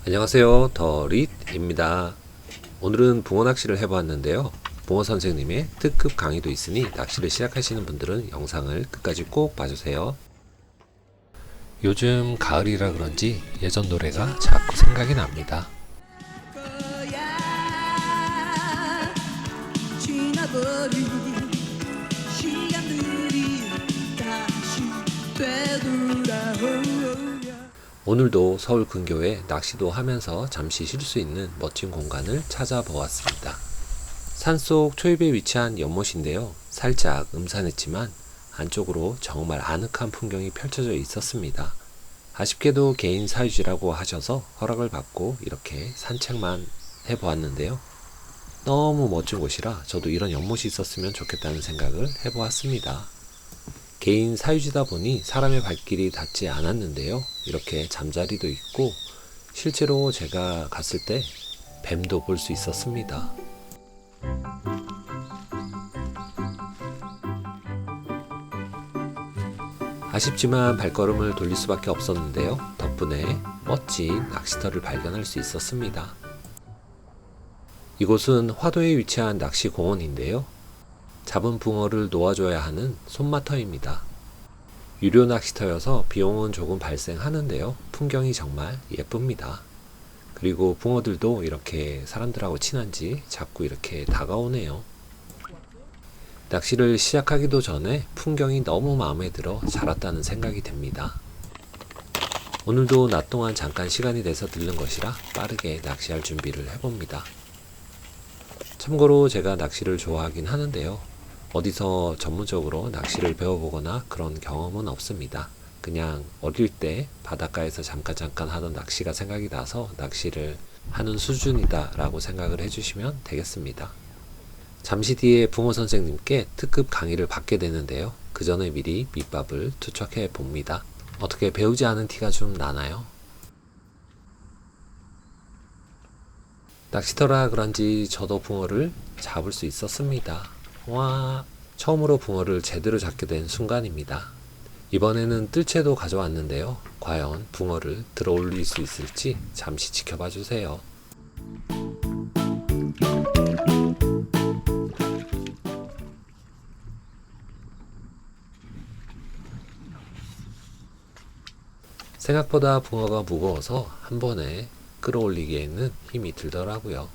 안녕하세요, 더릿입니다. 오늘은 붕어 낚시를 해보았는데요. 붕어 선생님의 특급 강의도 있으니 낚시를 시작하시는 분들은 영상을 끝까지 꼭 봐주세요. 요즘 가을이라 그런지 예전 노래가 자꾸 생각이 납니다. 오늘도 서울 근교에 낚시도 하면서 잠시 쉴 수 있는 멋진 공간을 찾아보았습니다. 산속 초입에 위치한 연못인데요. 살짝 음산했지만 안쪽으로 정말 아늑한 풍경이 펼쳐져 있었습니다. 아쉽게도 개인 사유지라고 하셔서 허락을 받고 이렇게 산책만 해보았는데요. 너무 멋진 곳이라 저도 이런 연못이 있었으면 좋겠다는 생각을 해보았습니다. 개인 사유지다 보니 사람의 발길이 닿지 않았는데요. 이렇게 잠자리도 있고 실제로 제가 갔을 때 뱀도 볼 수 있었습니다. 아쉽지만 발걸음을 돌릴 수밖에 없었는데요. 덕분에 멋진 낚시터를 발견할 수 있었습니다. 이곳은 화도에 위치한 낚시공원인데요. 잡은 붕어를 놓아줘야 하는 손마터입니다. 유료 낚시터여서 비용은 조금 발생하는데요. 풍경이 정말 예쁩니다. 그리고 붕어들도 이렇게 사람들하고 친한지 자꾸 이렇게 다가오네요. 낚시를 시작하기도 전에 풍경이 너무 마음에 들어 잘 왔다는 생각이 듭니다. 오늘도 낮 동안 잠깐 시간이 돼서 들른 것이라 빠르게 낚시할 준비를 해봅니다. 참고로 제가 낚시를 좋아하긴 하는데요. 어디서 전문적으로 낚시를 배워보거나 그런 경험은 없습니다. 그냥 어릴 때 바닷가에서 잠깐 하던 낚시가 생각이 나서 낚시를 하는 수준이다 라고 생각을 해주시면 되겠습니다. 잠시 뒤에 붕어 선생님께 특급 강의를 받게 되는데요. 그 전에 미리 밑밥을 투척해 봅니다. 어떻게 배우지 않은 티가 좀 나나요? 낚시터라 그런지 저도 붕어를 잡을 수 있었습니다. 와, 처음으로 붕어를 제대로 잡게 된 순간입니다. 이번에는 뜰채도 가져왔는데요. 과연 붕어를 들어 올릴 수 있을지 잠시 지켜봐 주세요. 생각보다 붕어가 무거워서 한 번에 끌어올리기에는 힘이 들더라고요.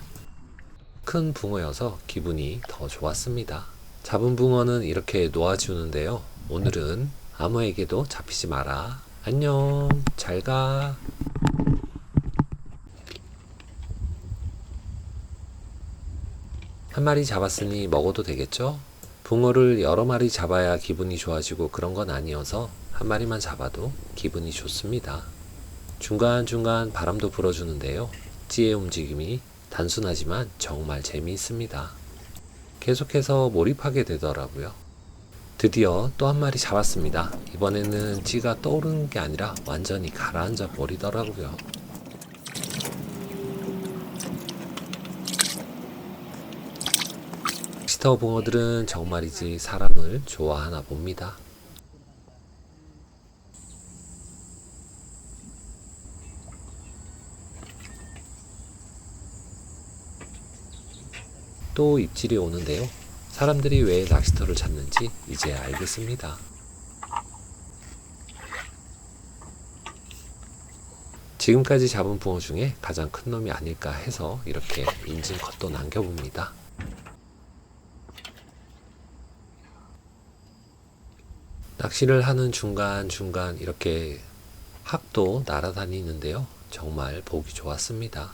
큰 붕어여서 기분이 더 좋았습니다. 잡은 붕어는 이렇게 놓아주는데요. 오늘은 아무에게도 잡히지 마라. 안녕, 잘 가. 한 마리 잡았으니 먹어도 되겠죠? 붕어를 여러 마리 잡아야 기분이 좋아지고 그런 건 아니어서 한 마리만 잡아도 기분이 좋습니다. 중간중간 바람도 불어주는데요. 찌의 움직임이 단순하지만 정말 재미있습니다. 계속해서 몰입하게 되더라고요. 드디어 또 한 마리 잡았습니다. 이번에는 찌가 떠오르는 게 아니라 완전히 가라앉아 버리더라고요. 낚시터 붕어들은 정말이지 사람을 좋아하나 봅니다. 또 입질이 오는데요. 사람들이 왜 낚시터를 찾는지 이제 알겠습니다. 지금까지 잡은 붕어 중에 가장 큰 놈이 아닐까 해서 이렇게 인증컷도 남겨봅니다. 낚시를 하는 중간중간 이렇게 학도 날아다니는데요. 정말 보기 좋았습니다.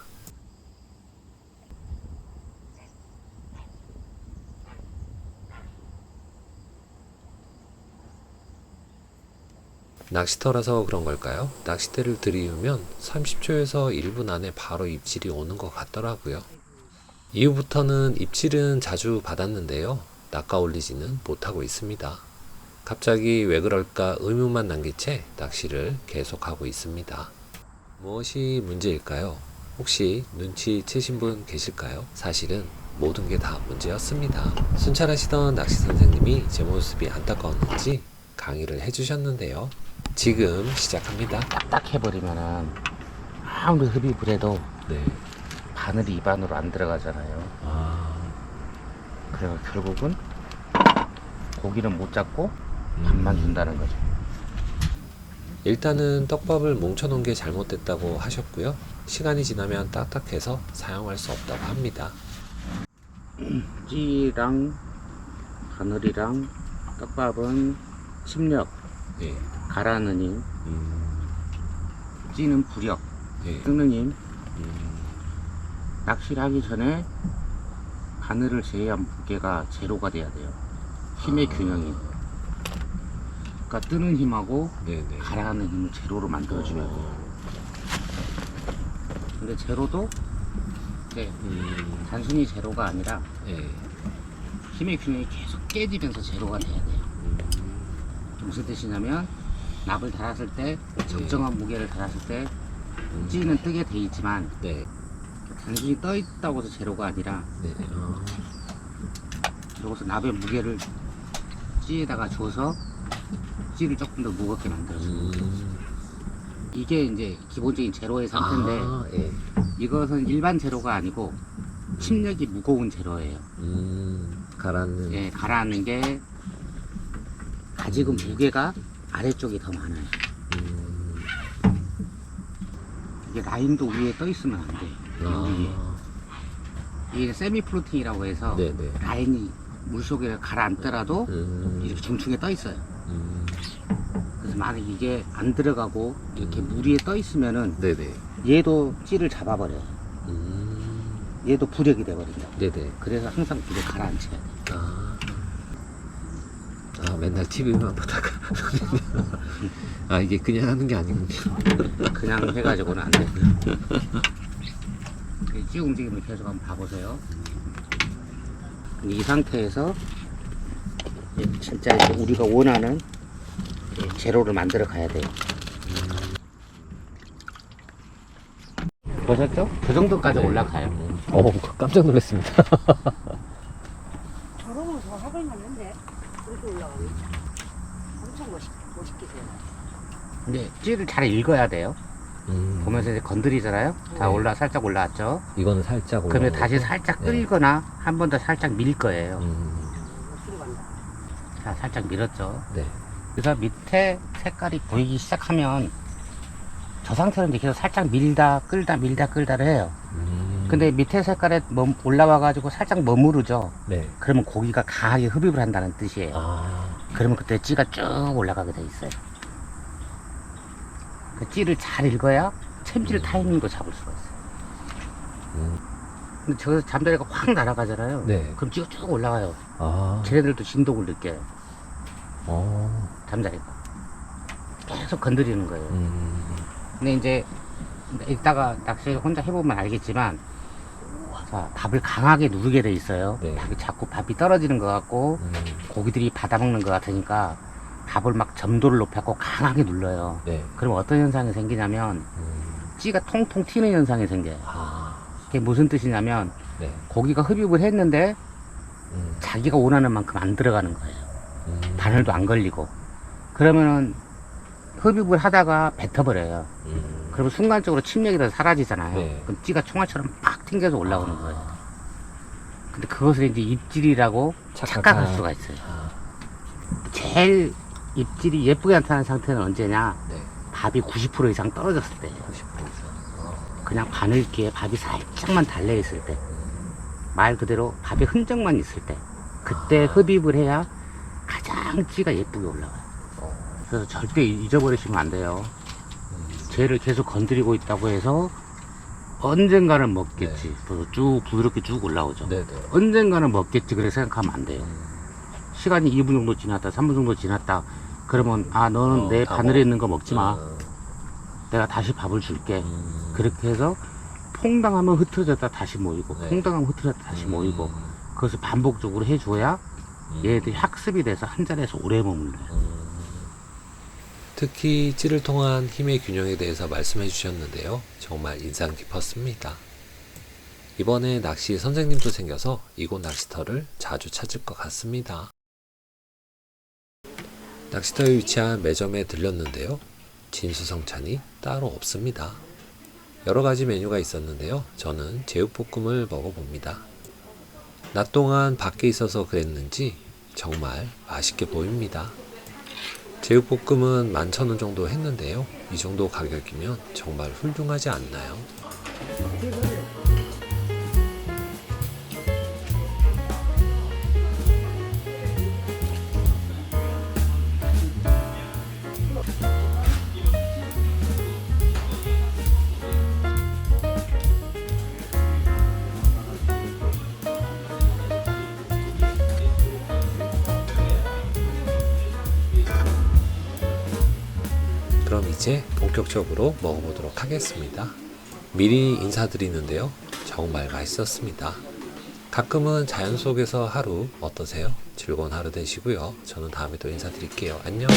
낚시터라서 그런 걸까요? 낚싯대를 들이우면 30초에서 1분 안에 바로 입질이 오는 것 같더라고요. 이후부터는 입질은 자주 받았는데요. 낚아올리지는 못하고 있습니다. 갑자기 왜 그럴까 의문만 남긴 채 낚시를 계속하고 있습니다. 무엇이 문제일까요? 혹시 눈치채신 분 계실까요? 사실은 모든 게 다 문제였습니다. 순찰하시던 낚시 선생님이 제 모습이 안타까웠는지 강의를 해주셨는데요. 지금 시작합니다. 딱 해버리면은 아무리 흡입을 해도 네. 바늘이 입 안으로 안 들어가잖아요. 아. 그래서 결국은 고기는 못 잡고 밥만 준다는 거죠. 일단은 떡밥을 뭉쳐놓은 게 잘못됐다고 하셨고요. 시간이 지나면 딱딱해서 사용할 수 없다고 합니다. 찌랑 바늘이랑 떡밥은 침력, 네. 가라는 힘, 찌는 부력, 네. 뜨는 힘. 낚시를 하기 전에 바늘을 제외한 무게가 제로가 돼야 돼요. 힘의 균형이. 그러니까 뜨는 힘하고 네네. 가라앉는 힘을 제로로 만들어줘야 돼요. 근데 제로도 이제 단순히 제로가 아니라 네. 힘의 균형이 계속 깨지면서 제로가 돼야 돼요. 무슨 뜻이냐면 납을 달았을 때 적정한 무게를 달았을 때 찌는 뜨게 돼 있지만 네. 단순히 떠 있다고 해서 제로가 아니라 네. 여기서 납의 무게를 찌에다가 줘서 찌를 조금 더 무겁게 만들어줘요. 이게 이제 기본적인 제로의 상태인데 아, 예. 이것은 일반 제로가 아니고 침력이 무거운 제로예요. 가라앉는. 예, 가라앉는 게 가지금 무게가 아래쪽이 더 많아요. 이게 라인도 위에 떠 있으면 안 돼요. 위에. 이게 세미 플로팅이라고 해서 네네. 라인이 물속에 가라앉더라도 이렇게 중층에 떠 있어요. 그래서 만약 이게 안 들어가고 이렇게 물 위에 떠 있으면은 네네. 얘도 찌를 잡아버려요. 얘도 부력이 돼버린다. 네네. 그래서 항상 물에 가라앉혀야 돼. 아, 맨날 TV만 보다가. 아, 이게 그냥 하는 게 아니군요. 그냥 해가지고는 안 돼. 찌 움직임을 계속 한번 봐보세요. 이 상태에서 진짜 이제 우리가 원하는 제로를 만들어 가야 돼요. 보셨죠? 그 정도까지 네. 올라가요. 깜짝 놀랐습니다. 저러면 더 하고 있는데 그렇게 올라가네. 엄청 멋있게 돼요. 근데 찌를 잘 읽어야 돼요. 보면서 이제 건드리잖아요. 자, 네. 살짝 올라왔죠. 이거는 살짝 올라. 그러면 다시 살짝 끌거나 한 번 더 살짝 밀 거예요. 멋으로 간다. 자, 살짝 밀었죠. 네. 그래서 밑에 색깔이 보이기 시작하면 저 상태로 이제 계속 살짝 밀다 끌다를 해요. 근데 밑에 색깔에 올라와 가지고 살짝 머무르죠. 네. 그러면 고기가 강하게 흡입을 한다는 뜻이에요. 그러면 그때 찌가 쭉 올라가게 돼 있어요. 그 찌를 잘 읽어야 챔질 타이밍도 잡을 수가 있어요. 근데 저기서 잠자리가 확 날아가잖아요. 네. 그럼 찌가 쭉 올라가요. 아. 쟤네들도 진동을 느껴요. 잠자리가 계속 건드리는 거예요. 근데 이제 이따가 낚시 혼자 해보면 알겠지만, 자, 밥을 강하게 누르게 돼 있어요. 네. 자꾸 밥이 떨어지는 것 같고 고기들이 받아먹는 것 같으니까 밥을 막 점도를 높여갖고 강하게 눌러요. 네. 그럼 어떤 현상이 생기냐면 찌가 통통 튀는 현상이 생겨요. 아. 그게 무슨 뜻이냐면 네. 고기가 흡입을 했는데 자기가 원하는 만큼 안 들어가는 거예요. 바늘도 안 걸리고. 그러면은 흡입을 하다가 뱉어버려요. 그러면 순간적으로 침력이 다 사라지잖아요. 네. 그럼 찌가 총알처럼 팍 튕겨서 올라오는 거예요. 근데 그것을 이제 입질이라고 착각할 수가 있어요. 제일 입질이 예쁘게 나타나는 상태는 언제냐? 네. 밥이 90% 이상 떨어졌을 때예요. 90% 이상. 그냥 바늘기에 밥이 살짝만 달려있을 때, 말 그대로 밥의 흔적만 있을 때, 그때 흡입을 해야 가장 찌가 예쁘게 올라와요. 그래서 절대 잊어버리시면 안 돼요. 쟤를 계속 건드리고 있다고 해서 언젠가는 먹겠지. 그래서 쭉 부드럽게 쭉 올라오죠. 네네. 언젠가는 먹겠지. 그래 생각하면 안 돼요. 시간이 2분 정도 지났다, 3분 정도 지났다. 그러면 너는 내 바늘에 있는 거 먹지 마. 내가 다시 밥을 줄게. 그렇게 해서 퐁당하면 흩어졌다 다시 모이고, 네. 퐁당하면 흩어졌다 다시 모이고, 그것을 반복적으로 해줘야 얘들이 학습이 돼서 한 자리에서 오래 머물러요. 특히 찌를 통한 힘의 균형에 대해서 말씀해 주셨는데요. 정말 인상 깊었습니다. 이번에 낚시 선생님도 생겨서 이곳 낚시터를 자주 찾을 것 같습니다. 낚시터에 위치한 매점에 들렸는데요. 진수성찬이 따로 없습니다. 여러 가지 메뉴가 있었는데요. 저는 제육볶음을 먹어봅니다. 낮 동안 밖에 있어서 그랬는지 정말 맛있게 보입니다. 제육볶음은 11,000원 정도 했는데요. 이 정도 가격이면 정말 훌륭하지 않나요? 그럼 이제 본격적으로 먹어보도록 하겠습니다. 미리 인사드리는데요. 정말 맛있었습니다. 가끔은 자연 속에서 하루 어떠세요? 즐거운 하루 되시고요. 저는 다음에 또 인사드릴게요. 안녕.